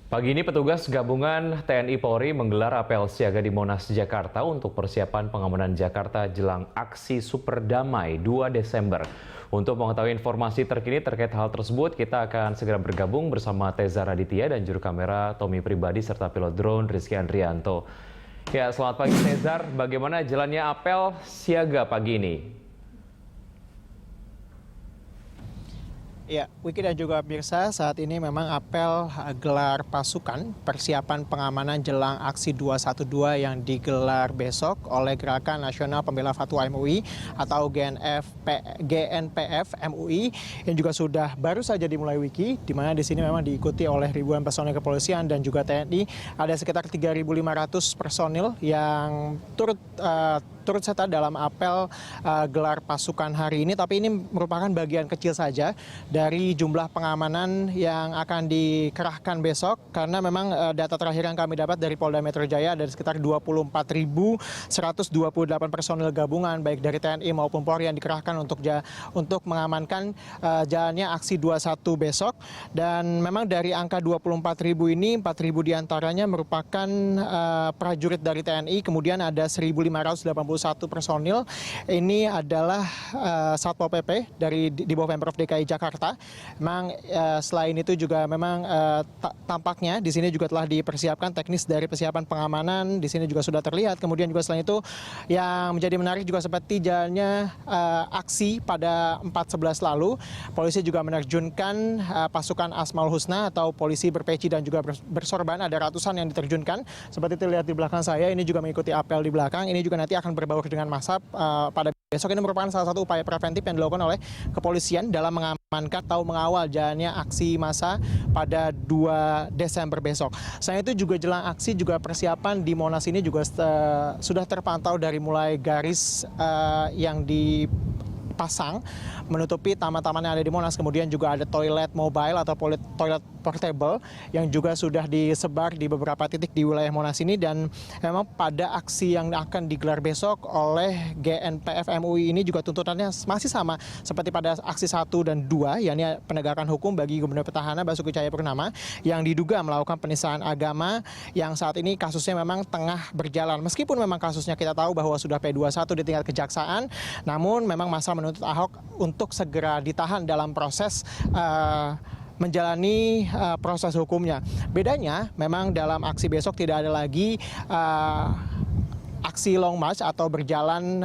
Pagi ini petugas gabungan TNI Polri menggelar apel siaga di Monas, Jakarta untuk persiapan pengamanan Jakarta jelang aksi Super Damai 2 Desember. Untuk mengetahui informasi terkini terkait hal tersebut, kita akan segera bergabung bersama Teza Raditya dan juru kamera Tommy Pribadi serta pilot drone Rizky Andrianto. Ya, selamat pagi Tezar, bagaimana jalannya apel siaga pagi ini? Ya, Wiki dan juga pemirsa, saat ini memang apel gelar pasukan persiapan pengamanan jelang aksi 212 yang digelar besok oleh Gerakan Nasional Pembela Fatwa MUI atau GNPF MUI yang juga sudah baru saja dimulai Wiki, di mana di sini memang diikuti oleh ribuan personil kepolisian dan juga TNI. Ada sekitar 3.500 personil yang turut serta dalam apel gelar pasukan hari ini, tapi ini merupakan bagian kecil saja dari jumlah pengamanan yang akan dikerahkan besok, karena memang data terakhir yang kami dapat dari Polda Metro Jaya ada sekitar 24.128 personil gabungan baik dari TNI maupun Polri yang dikerahkan untuk mengamankan jalannya aksi 21 besok. Dan memang dari angka 24.000 ini 4.000 diantaranya merupakan prajurit dari TNI, kemudian ada 1.581 personil ini adalah Satpol PP di bawah Pemprov DKI Jakarta. Memang selain itu juga memang tampaknya di sini juga telah dipersiapkan teknis dari persiapan pengamanan, di sini juga sudah terlihat. Kemudian juga selain itu yang menjadi menarik juga seperti jalannya aksi pada 4/11 lalu, polisi juga menerjunkan pasukan Asmaul Husna atau polisi berpeci dan juga bersorban, ada ratusan yang diterjunkan. Seperti terlihat di belakang saya, ini juga mengikuti apel di belakang. Ini juga nanti akan berbaur dengan massa pada besok. Ini merupakan salah satu upaya preventif yang dilakukan oleh kepolisian dalam mengamankan atau mengawal jalannya aksi massa pada 2 Desember besok. Selain itu juga jelang aksi juga persiapan di Monas ini juga sudah terpantau dari mulai garis yang dipasang menutupi taman-taman yang ada di Monas. Kemudian juga ada toilet mobile atau toilet portable yang juga sudah disebar di beberapa titik di wilayah Monas ini. Dan memang pada aksi yang akan digelar besok oleh GNPF MUI ini juga tuntutannya masih sama seperti pada aksi 1 dan 2, yakni penegakan hukum bagi Gubernur Petahana Basuki Cahayapurnama yang diduga melakukan penistaan agama, yang saat ini kasusnya memang tengah berjalan. Meskipun memang kasusnya kita tahu bahwa sudah P21 di tingkat kejaksaan, namun memang massa menuntut Ahok untuk segera ditahan dalam proses menjalani proses hukumnya. Bedanya memang dalam aksi besok tidak ada lagi aksi long march atau berjalan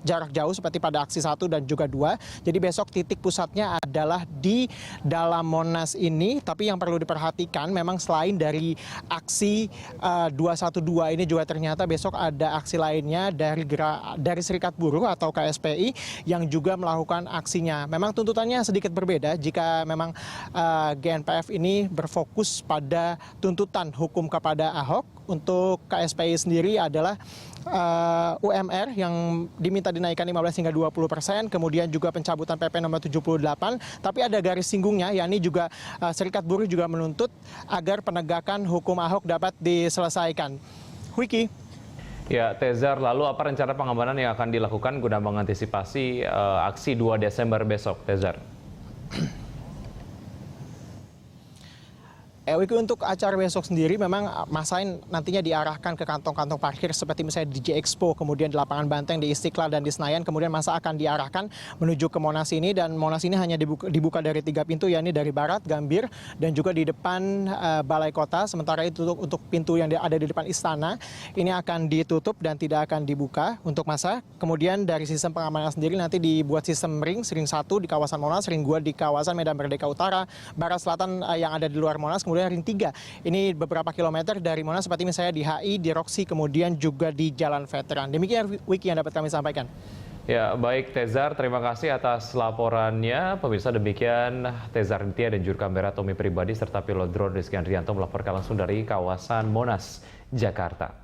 jarak jauh seperti pada aksi 1 dan juga 2. Jadi besok titik pusatnya adalah di dalam Monas ini. Tapi yang perlu diperhatikan memang selain dari aksi 212 ini juga ternyata besok ada aksi lainnya dari Serikat Buruh atau KSPI yang juga melakukan aksinya. Memang tuntutannya sedikit berbeda jika memang GNPF ini berfokus pada tuntutan hukum kepada Ahok. Untuk KSPI sendiri adalah UMR yang diminta dinaikkan 15 hingga 20%, kemudian juga pencabutan PP nomor 78, tapi ada garis singgungnya, yakni juga Serikat Buruh juga menuntut agar penegakan hukum Ahok dapat diselesaikan. Wiki. Ya, Tezar, lalu apa rencana pengamanan yang akan dilakukan guna mengantisipasi aksi 2 Desember besok, Tezar? Wiki, untuk acara besok sendiri memang massa nantinya diarahkan ke kantong-kantong parkir seperti misalnya di J-Expo, kemudian di lapangan Banteng, di Istiqlal dan di Senayan. Kemudian massa akan diarahkan menuju ke Monas ini, dan Monas ini hanya dibuka dari 3 pintu, yakni dari Barat, Gambir, dan juga di depan Balai Kota. Sementara itu untuk pintu yang ada di depan Istana ini akan ditutup dan tidak akan dibuka untuk massa. Kemudian dari sistem pengamanan sendiri nanti dibuat sistem ring 1 di kawasan Monas, ring 2 di kawasan Medan Merdeka Utara, Barat Selatan yang ada di luar Monas, kemudian ring 3 ini beberapa kilometer dari Monas seperti misalnya di HI, di Roxy, kemudian juga di Jalan Veteran. Demikian Wiki yang dapat kami sampaikan. Ya, baik Tezar, terima kasih atas laporannya. Pemirsa, demikian Tezar Raditya dan juru kamera Tommy Pribadi serta pilot drone Rizky Andrianto melaporkan langsung dari kawasan Monas, Jakarta.